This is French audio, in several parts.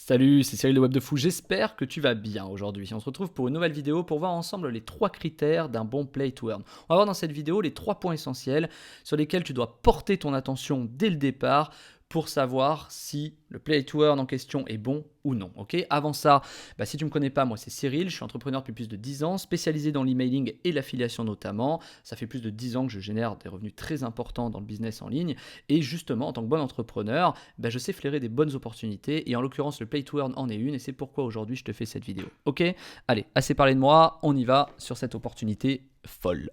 Salut, c'est Cyril de Web de Fou, j'espère que tu vas bien aujourd'hui. On se retrouve pour une nouvelle vidéo pour voir ensemble les 3 critères d'un bon play to earn. On va voir dans cette vidéo les 3 points essentiels sur lesquels tu dois porter ton attention dès le départ pour savoir si le play to earn en question est bon ou non. Ok. Avant ça, si tu ne me connais pas, moi c'est Cyril, je suis entrepreneur depuis plus de 10 ans, spécialisé dans l'emailing et l'affiliation notamment. Ça fait plus de 10 ans que je génère des revenus très importants dans le business en ligne. Et justement, en tant que bon entrepreneur, je sais flairer des bonnes opportunités. Et en l'occurrence, le play to earn en est une. Et c'est pourquoi aujourd'hui, je te fais cette vidéo. Ok. Allez, assez parlé de moi, on y va sur cette opportunité folle.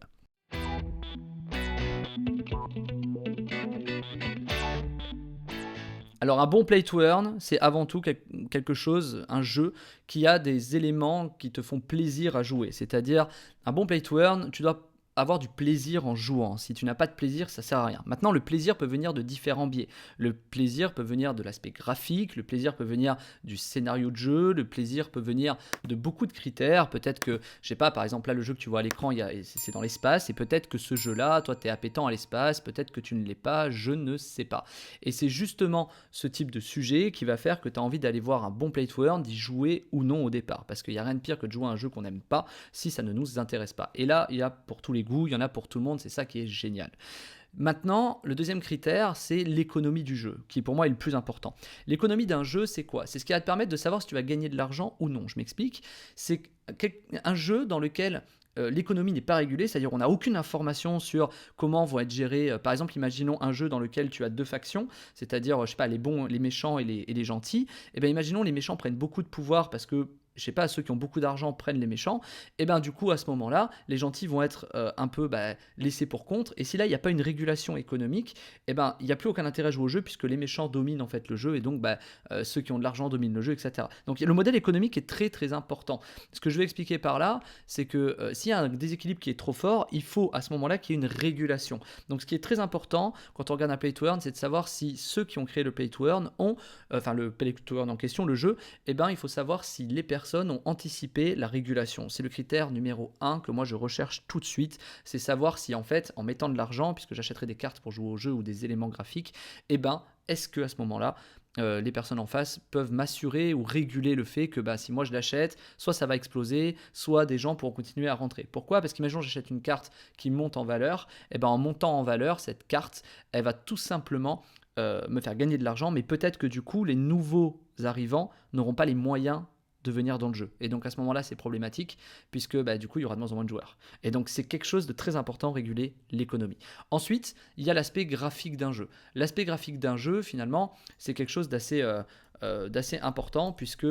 Alors un bon play to earn, c'est avant tout quelque chose, un jeu qui a des éléments qui te font plaisir à jouer. C'est-à-dire un bon play to earn, tu dois avoir du plaisir en jouant. Si tu n'as pas de plaisir, ça sert à rien. Maintenant, le plaisir peut venir de différents biais. Le plaisir peut venir de l'aspect graphique, le plaisir peut venir du scénario de jeu, le plaisir peut venir de beaucoup de critères. Peut-être que, je sais pas, par exemple là le jeu que tu vois à l'écran, c'est dans l'espace, et peut-être que ce jeu-là, toi tu es appétent à l'espace, peut-être que tu ne l'es pas, je ne sais pas. Et c'est justement ce type de sujet qui va faire que tu as envie d'aller voir un bon play to earn, d'y jouer ou non au départ. Parce qu'il n'y a rien de pire que de jouer à un jeu qu'on n'aime pas si ça ne nous intéresse pas. Et là, il y a pour tous les goûts, il y en a pour tout le monde, c'est ça qui est génial. Maintenant, le deuxième critère, c'est l'économie du jeu, qui pour moi est le plus important. L'économie d'un jeu, c'est quoi? C'est ce qui va te permettre de savoir si tu vas gagner de l'argent ou non. Je m'explique. C'est un jeu dans lequel l'économie n'est pas régulée, c'est-à-dire on n'a aucune information sur comment vont être gérés. Par exemple, imaginons un jeu dans lequel tu as deux factions, c'est-à-dire, je sais pas, les bons, les méchants et les gentils. Et bien, imaginons les méchants prennent beaucoup de pouvoir parce que je sais pas, ceux qui ont beaucoup d'argent prennent les méchants, et du coup à ce moment-là, les gentils vont être un peu laissés pour compte, et si là il n'y a pas une régulation économique, il n'y a plus aucun intérêt à jouer au jeu puisque les méchants dominent en fait le jeu, et donc ceux qui ont de l'argent dominent le jeu, etc. Donc le modèle économique est très très important. Ce que je vais expliquer par là, c'est que s'il y a un déséquilibre qui est trop fort, il faut à ce moment-là qu'il y ait une régulation. Donc ce qui est très important quand on regarde un play to earn, c'est de savoir si ceux qui ont créé le play to earn ont, le play to earn en question, le jeu, il faut savoir si les personnes ont anticipé la régulation. C'est le critère numéro 1 que moi je recherche tout de suite, c'est savoir si en fait, en mettant de l'argent, puisque j'achèterai des cartes pour jouer au jeu ou des éléments graphiques, est-ce que à ce moment-là, les personnes en face peuvent m'assurer ou réguler le fait que si moi je l'achète, soit ça va exploser, soit des gens pourront continuer à rentrer. Pourquoi? Parce qu'imaginons j'achète une carte qui monte en valeur, en montant en valeur, cette carte, elle va tout simplement me faire gagner de l'argent, mais peut-être que du coup, les nouveaux arrivants n'auront pas les moyens de venir dans le jeu. Et donc à ce moment-là, c'est problématique, puisque du coup, il y aura de moins en moins de joueurs. Et donc c'est quelque chose de très important, réguler l'économie. Ensuite, il y a l'aspect graphique d'un jeu. L'aspect graphique d'un jeu, finalement, c'est quelque chose d'assez important, puisque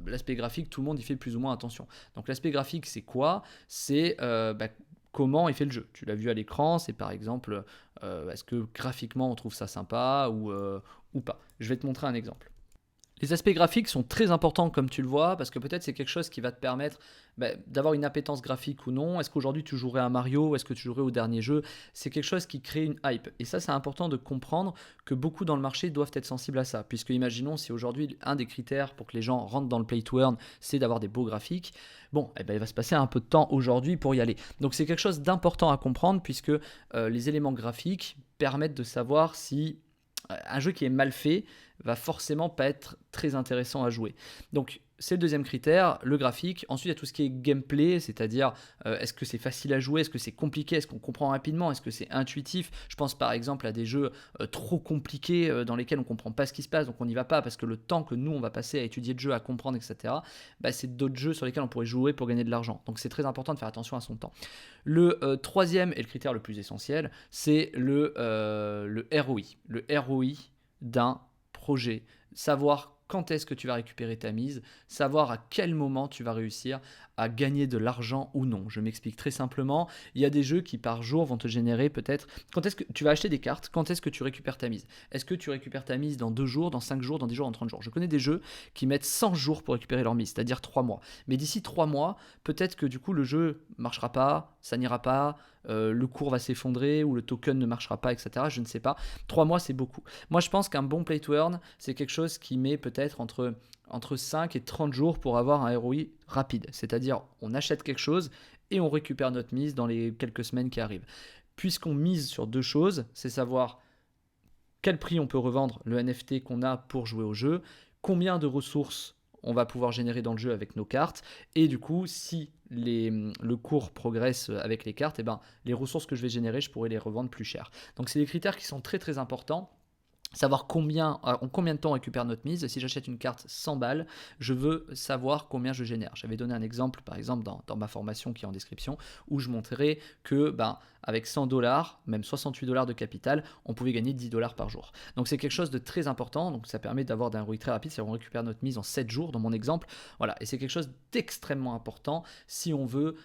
l'aspect graphique, tout le monde y fait plus ou moins attention. Donc l'aspect graphique, c'est quoi? C'est comment est fait le jeu. Tu l'as vu à l'écran, c'est par exemple, est-ce que graphiquement on trouve ça sympa ou pas. Je vais te montrer un exemple. Les aspects graphiques sont très importants comme tu le vois, parce que peut-être c'est quelque chose qui va te permettre d'avoir une appétence graphique ou non. Est-ce qu'aujourd'hui tu jouerais à Mario? Est-ce que tu jouerais au dernier jeu? C'est quelque chose qui crée une hype. Et ça, c'est important de comprendre que beaucoup dans le marché doivent être sensibles à ça. Puisque imaginons si aujourd'hui un des critères pour que les gens rentrent dans le play to earn, c'est d'avoir des beaux graphiques. Bon, il va se passer un peu de temps aujourd'hui pour y aller. Donc c'est quelque chose d'important à comprendre, puisque les éléments graphiques permettent de savoir si un jeu qui est mal fait va forcément pas être très intéressant à jouer. Donc c'est le deuxième critère, le graphique. Ensuite, il y a tout ce qui est gameplay, c'est-à-dire est-ce que c'est facile à jouer, est-ce que c'est compliqué, est-ce qu'on comprend rapidement, est-ce que c'est intuitif. Je pense par exemple à des jeux trop compliqués dans lesquels on ne comprend pas ce qui se passe, donc on n'y va pas parce que le temps que nous on va passer à étudier le jeu, à comprendre, etc., c'est d'autres jeux sur lesquels on pourrait jouer pour gagner de l'argent. Donc c'est très important de faire attention à son temps. Le troisième et le critère le plus essentiel, c'est le ROI. Le ROI d'un projet, savoir quand est-ce que tu vas récupérer ta mise, savoir à quel moment tu vas réussir à gagner de l'argent ou non. Je m'explique très simplement, il y a des jeux qui par jour vont te générer peut-être, quand est-ce que tu vas acheter des cartes, quand est-ce que tu récupères ta mise? Est-ce que tu récupères ta mise dans 2 jours, dans 5 jours, dans 10 jours, dans 30 jours? Je connais des jeux qui mettent 100 jours pour récupérer leur mise, c'est-à-dire 3 mois. Mais d'ici 3 mois, peut-être que du coup le jeu marchera pas, ça n'ira pas, le cours va s'effondrer ou le token ne marchera pas, etc. Je ne sais pas. 3 mois, c'est beaucoup. Moi, je pense qu'un bon play to earn, c'est quelque chose qui met peut-être entre 5 et 30 jours pour avoir un ROI rapide. C'est-à-dire, on achète quelque chose et on récupère notre mise dans les quelques semaines qui arrivent. Puisqu'on mise sur 2 choses, c'est savoir quel prix on peut revendre le NFT qu'on a pour jouer au jeu, combien de ressources on va pouvoir générer dans le jeu avec nos cartes, et du coup, si le cours progresse avec les cartes, et ben, les ressources que je vais générer, je pourrais les revendre plus cher. Donc c'est des critères qui sont très très importants. Savoir en combien de temps on récupère notre mise. Si j'achète une carte 100 balles, je veux savoir combien je génère. J'avais donné un exemple, par exemple, dans ma formation qui est en description, où je montrais que avec 100 dollars, même 68 dollars de capital, on pouvait gagner 10 dollars par jour. Donc c'est quelque chose de très important. Donc ça permet d'avoir un ROI très rapide. C'est-à-dire on récupère notre mise en 7 jours, dans mon exemple. Voilà. Et c'est quelque chose d'extrêmement important si on veut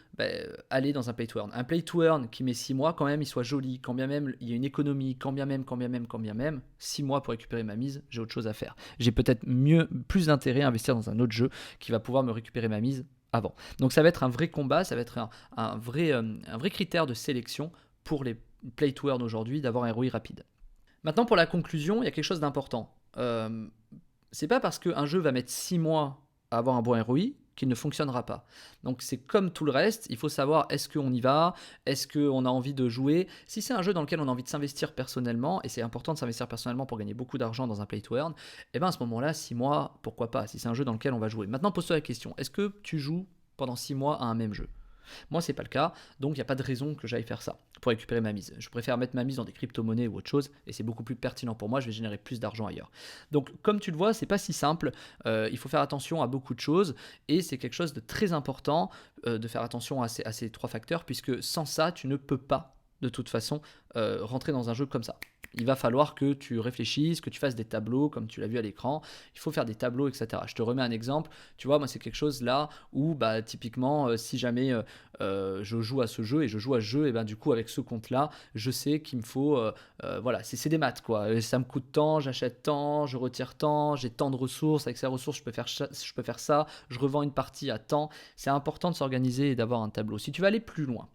aller dans un play to earn. Un play to earn qui met 6 mois, quand même, il soit joli, quand bien même il y a une économie, quand bien même, 6 mois pour récupérer ma mise, j'ai autre chose à faire. J'ai peut-être plus d'intérêt à investir dans un autre jeu qui va pouvoir me récupérer ma mise avant. Donc ça va être un vrai combat, ça va être un vrai critère de sélection pour les play to earn aujourd'hui, d'avoir un ROI rapide. Maintenant, pour la conclusion, il y a quelque chose d'important. C'est pas parce qu'un jeu va mettre 6 mois à avoir un bon ROI qu'il ne fonctionnera pas. Donc c'est comme tout le reste, il faut savoir est-ce qu'on y va, est-ce qu'on a envie de jouer. Si c'est un jeu dans lequel on a envie de s'investir personnellement, et c'est important de s'investir personnellement pour gagner beaucoup d'argent dans un play to earn, et bien à ce moment-là, 6 mois, pourquoi pas, si c'est un jeu dans lequel on va jouer. Maintenant, pose-toi la question, est-ce que tu joues pendant 6 mois à un même jeu ? Moi, c'est pas le cas, donc il n'y a pas de raison que j'aille faire ça pour récupérer ma mise. Je préfère mettre ma mise dans des crypto-monnaies ou autre chose, et c'est beaucoup plus pertinent pour moi, je vais générer plus d'argent ailleurs. Donc, comme tu le vois, c'est pas si simple, il faut faire attention à beaucoup de choses, et c'est quelque chose de très important de faire attention à ces 3 facteurs, puisque sans ça, tu ne peux pas, de toute façon, rentrer dans un jeu comme ça. Il va falloir que tu réfléchisses, que tu fasses des tableaux comme tu l'as vu à l'écran. Il faut faire des tableaux, etc. Je te remets un exemple. Tu vois, moi, c'est quelque chose là où, typiquement, si jamais je joue à ce jeu et je joue à ce jeu, et du coup, avec ce compte-là, je sais qu'il me faut. Voilà, c'est des maths, quoi. Et ça me coûte tant, j'achète tant, je retire tant, j'ai tant de ressources. Avec ces ressources, je peux faire ça, je revends une partie à tant. C'est important de s'organiser et d'avoir un tableau. Si tu veux aller plus loin,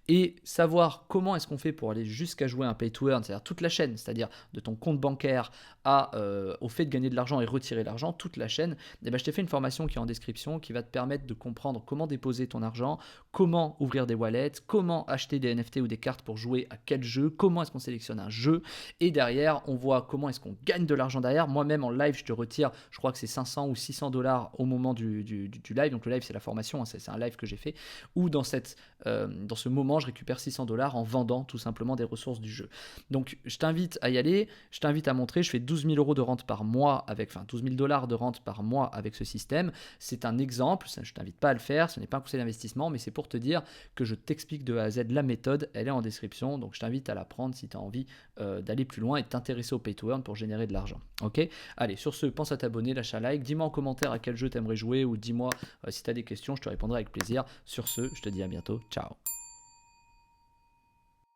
et savoir comment est-ce qu'on fait pour aller jusqu'à jouer un play to earn, c'est-à-dire toute la chaîne, c'est-à-dire de ton compte bancaire au fait de gagner de l'argent et retirer l'argent, toute la chaîne, je t'ai fait une formation qui est en description qui va te permettre de comprendre comment déposer ton argent, comment ouvrir des wallets, comment acheter des NFT ou des cartes pour jouer à quel jeu, comment est-ce qu'on sélectionne un jeu, et derrière on voit comment est-ce qu'on gagne de l'argent derrière. Moi-même en live je te retire, je crois que c'est 500 ou 600 dollars au moment du live, donc le live c'est la formation, hein, c'est un live que j'ai fait, où dans ce moment je récupère 600 dollars en vendant tout simplement des ressources du jeu. Donc je t'invite à y aller, je t'invite à montrer, je fais 12 000 euros de rente par mois, 12 000 dollars de rente par mois avec ce système. C'est un exemple, je ne t'invite pas à le faire, ce n'est pas un conseil d'investissement, mais c'est pour te dire que je t'explique de A à Z la méthode, elle est en description, donc je t'invite à la prendre si tu as envie d'aller plus loin et de t'intéresser au pay to earn pour générer de l'argent. Ok ? Allez, sur ce, pense à t'abonner, lâche un like, dis-moi en commentaire à quel jeu tu aimerais jouer ou dis-moi si tu as des questions, je te répondrai avec plaisir. Sur ce, je te dis à bientôt, ciao.